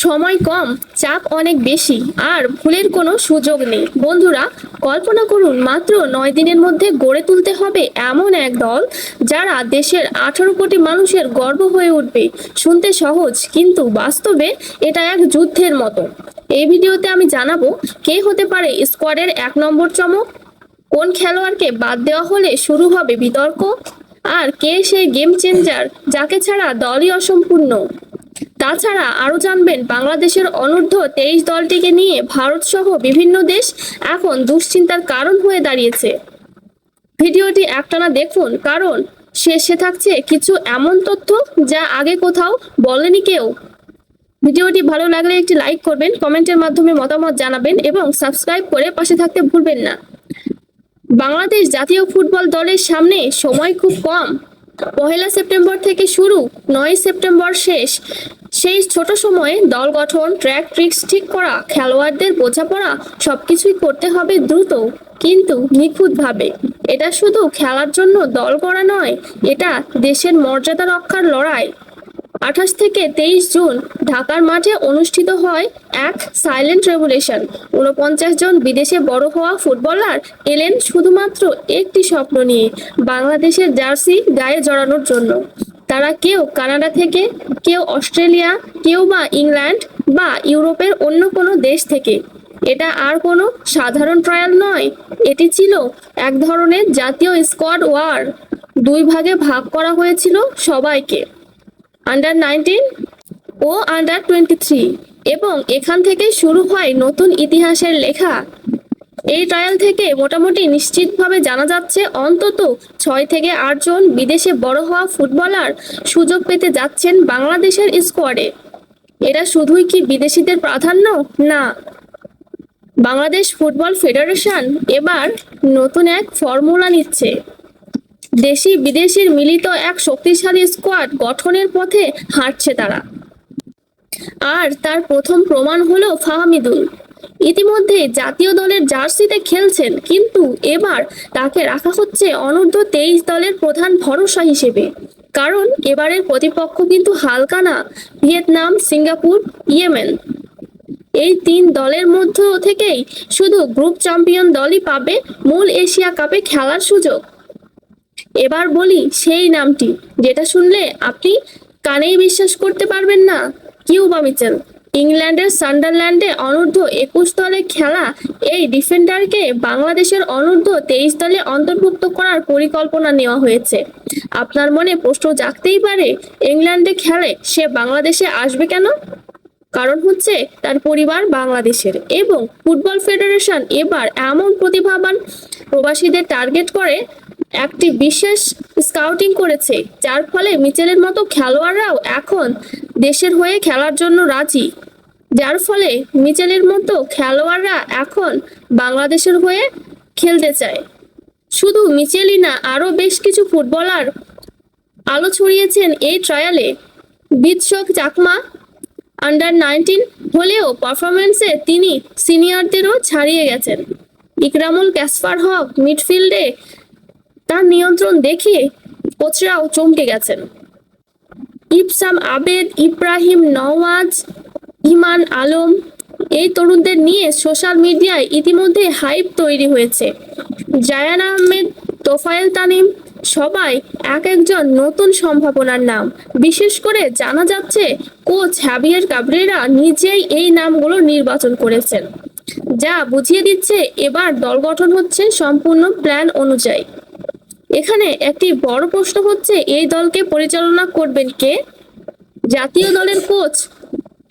সময় কম, চাপ অনেক বেশি, আর ভুলের কোনো সুযোগ নেই। বন্ধুরা, কল্পনা করুন মাত্র 9 দিনের মধ্যে গড়ে তুলতে হবে এমন এক দল যারা দেশের 18 কোটি মানুষের গর্ব হয়ে উঠবে। শুনতে সহজ, কিন্তু বাস্তবে এটা এক যুদ্ধের মতো। এই ভিডিওতে আমি জানাবো কে হতে পারে স্কোয়াডের 1 নম্বর চমক, কোন খেলোয়াড়কে বাদ দেওয়া হলে শুরু হবে বিতর্ক, আর কে সেই গেম চেঞ্জার যাকে ছাড়া দলই অসম্পূর্ণ। তাছাড়া আরও জানবেন বাংলাদেশের অনূর্ধ্ব-23 দলটিকে নিয়ে ভারত সহ বিভিন্ন দেশ এখন দুশ্চিন্তার কারণ হয়ে দাঁড়িয়েছে। ভিডিওটি একটানা দেখুন, কারণ শেষে থাকছে কিছু এমন তথ্য যা আগে কোথাও বলেনি কেউ। ভিডিওটি ভালো লাগলে একটি লাইক করবেন, কমেন্টের মাধ্যমে মতামত জানাবেন এবং সাবস্ক্রাইব করে পাশে থাকতে ভুলবেন না। বাংলাদেশ জাতীয় ফুটবল দলের সামনে সময় খুব কম। 1 সেপ্টেম্বর থেকে শুরু, 9 সেপ্টেম্বর শেষ। সেই ছোট সময়ে দল গঠন, ট্র্যাক ট্রিক্স ঠিক করা, খেলোয়াড়দের বোঝাপড়া সবকিছুই করতে হবে দ্রুত কিন্তু নিখুঁতভাবে। এটা শুধু খেলার জন্য দল করা নয়, এটা দেশের মর্যাদা রক্ষার লড়াই। 28 থেকে 23 জুন ঢাকার মাঠে অনুষ্ঠিত হয় এক সাইলেন্ট রেভলিউশন। 49 জন বিদেশে বড় হওয়া ফুটবলার এলেন শুধুমাত্র একটি স্বপ্ন নিয়ে, বাংলাদেশের জার্সি গায়ে জড়ানোর জন্য। তারা কেউ কানাডা থেকে, কেউ অস্ট্রেলিয়া, কেউ বা ইংল্যান্ড বা ইউরোপের অন্য কোনো দেশ থেকে। এটা আর কোনো সাধারণ ট্রায়াল নয়, এটি ছিল এক ধরনের জাতীয় স্কোয়াড ওয়ার। 2 ভাগে ভাগ করা হয়েছিল সবাইকে, আন্ডার-19 ও আন্ডার-23, এবং এখান থেকে শুরু হয় নতুন ইতিহাসের লেখা। এই ট্রায়াল থেকে মোটামুটি নিশ্চিতভাবে জানা যাচ্ছে অন্তত 6 থেকে 8 জন বিদেশে বড় হওয়া ফুটবলার সুযোগ পেতে যাচ্ছেন বাংলাদেশের স্কোয়াডে। এটা শুধুই কি বিদেশিদের প্রাধান্য? না, বাংলাদেশ ফুটবল ফেডারেশন এবার নতুন এক ফর্মুলা নিচ্ছে। দেশি বিদেশির মিলিত এক শক্তিশালী স্কোয়াড গঠনের পথে হাঁটছে তারা। আর তার প্রথম প্রমাণ হলো ফাহমিদুল। ইতিমধ্যে জাতীয় দলের জার্সিতে খেলছেন, কিন্তু এবার তাকে রাখা হচ্ছে অনূর্ধ্ব-23 দলের প্রধান ভরসা হিসেবে। কারণ এবারের প্রতিপক্ষ কিন্তু হালকা না, ভিয়েতনাম, সিঙ্গাপুর, ইয়েমেন। এই 3 দলের মধ্য থেকেই শুধু গ্রুপ চ্যাম্পিয়ন দলই পাবে মূল এশিয়া কাপে খেলার সুযোগ। এবার বলি সেই নামটি যেটা শুনলে আপনি কানেই বিশ্বাস করতে পারবেন না, কিউবা মিচেল। ইংল্যান্ডের সান্ডারল্যান্ডে অনূর্ধ্ব-21 দলে খেলা এই ডিফেন্ডারকে বাংলাদেশের অনূর্ধ্ব-23 দলে অন্তর্ভুক্ত করার পরিকল্পনা নেওয়া হয়েছে। আপনার মনে প্রশ্ন জাগতেই পারে, ইংল্যান্ডে খেলে সে বাংলাদেশে আসবে কেন? কারণ হচ্ছে তার পরিবার বাংলাদেশের, এবং ফুটবল ফেডারেশন এবার এমন প্রতিভাবান প্রবাসীদের টার্গেট করে একটি বিশেষ স্কাউটিং করেছে, যার ফলে মিচেলের মতো খেলোয়াড়রাও এখন দেশের হয়ে খেলার জন্য রাজি। যার ফলে মিচেলের মতো খেলোয়াড়রা এখন বাংলাদেশের হয়ে খেলতে চায়। শুধু মিচেলই না, আরও বেশ কিছু ফুটবলার আলো ছড়িয়েছেন এই ট্রায়ালে। বিৎশক চাকমা আন্ডার-19 হলেও পারফরমেন্সে তিনি সিনিয়রদেরও ছাড়িয়ে গেছেন। ইকরামুল ক্যাসপার হক মিডফিল্ডে তার নিয়ন্ত্রণ দেখিয়ে কোচরাও চমকে গেছেন। ইবসাম আবেদ, ইব্রাহিম নওয়াজ, ইমান আলম, এই তরুণদের নিয়ে সোশ্যাল মিডিয়ায় ইতিমধ্যে হাইপ তৈরি হয়েছে। জায়ান আহমেদ, তোফায়েল তানিম, সবাই এক একজন নতুন সম্ভাবনার নাম। বিশেষ করে জানা যাচ্ছে কোচ হাভিয়ের কাবরেরা নিজেই এই নামগুলো নির্বাচন করেছেন, যা বুঝিয়ে দিচ্ছে এবার দল গঠন হচ্ছে সম্পূর্ণ প্ল্যান অনুযায়ী। এখানে একটি বড় প্রশ্ন হচ্ছে, এই দলকে পরিচালনা করবেন কে? জাতীয় দলের কোচ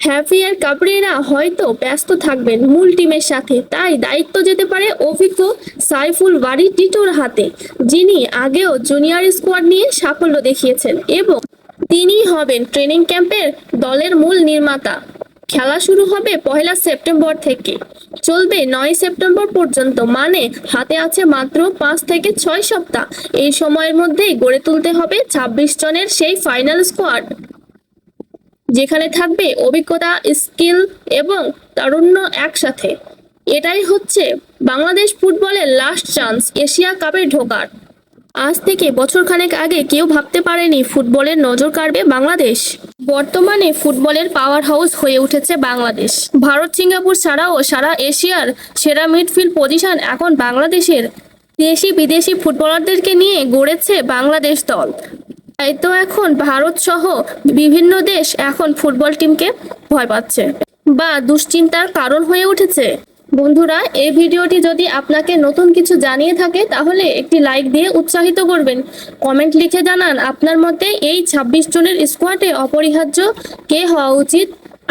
হ্যাভিয়ার কাবরেরা হয়তো ব্যস্ত থাকবেন মূল টিমের সাথে, তাই দায়িত্ব যেতে পারে অভিজ্ঞ সাইফুল বারী টিটোর হাতে, যিনি আগেও জুনিয়র স্কোয়াড নিয়ে সাফল্য দেখিয়েছেন, এবং তিনি হবেন ট্রেনিং ক্যাম্পের দলের মূল নির্মাতা। খেলা শুরু হবে 1 সেপ্টেম্বর থেকে, চলবে 9 সেপ্টেম্বর পর্যন্ত, মানে হাতে আছে মাত্র 5 থেকে 6 সপ্তাহ। এই সময়ের মধ্যেই গড়ে তুলতে হবে 26 জনের সেই ফাইনাল স্কোয়াড, যেখানে থাকবে অভিজ্ঞতা, স্কিল এবং তারুণ্য একসাথে। এটাই হচ্ছে বাংলাদেশ ফুটবলের লাস্ট চান্স এশিয়া কাপে ঢোকার। আজ থেকে বছরখানেক আগে কেউ ভাবতে পারেনি ফুটবলের নজর কাড়বে বাংলাদেশ। বর্তমানে ফুটবলের পাওয়ার হাউস হয়ে উঠেছে বাংলাদেশ। ভারত, সিঙ্গাপুর ছাড়াও সারা এশিয়ার সেরা মিডফিল্ড পজিশন এখন বাংলাদেশের। দেশি বিদেশি ফুটবলারদেরকে নিয়ে গড়েছে বাংলাদেশ দল। তাই তো এখন ভারত সহ বিভিন্ন দেশ এখন ফুটবল টিমকে ভয় পাচ্ছে বা দুশ্চিন্তার কারণ হয়ে উঠেছে। বন্ধুরা, এই ভিডিওটি যদি আপনাকে নতুন কিছু জানিয়ে থাকে তাহলে একটি লাইক দিয়ে উৎসাহিত করবেন। কমেন্ট লিখে জানান আপনার মতে এই 26 জনের স্কোয়াডে অপরিহার্য কে হওয়া উচিত।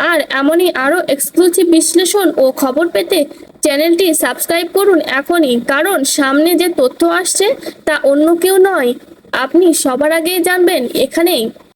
আর এমনই আরও এক্সক্লুসিভ বিশ্লেষণ ও খবর পেতে চ্যানেলটি সাবস্ক্রাইব করুন এখনই, কারণ সামনে যে তথ্য আসছে তা অন্য কেউ নয়, আপনি সবার আগে জানবেন এখানেই।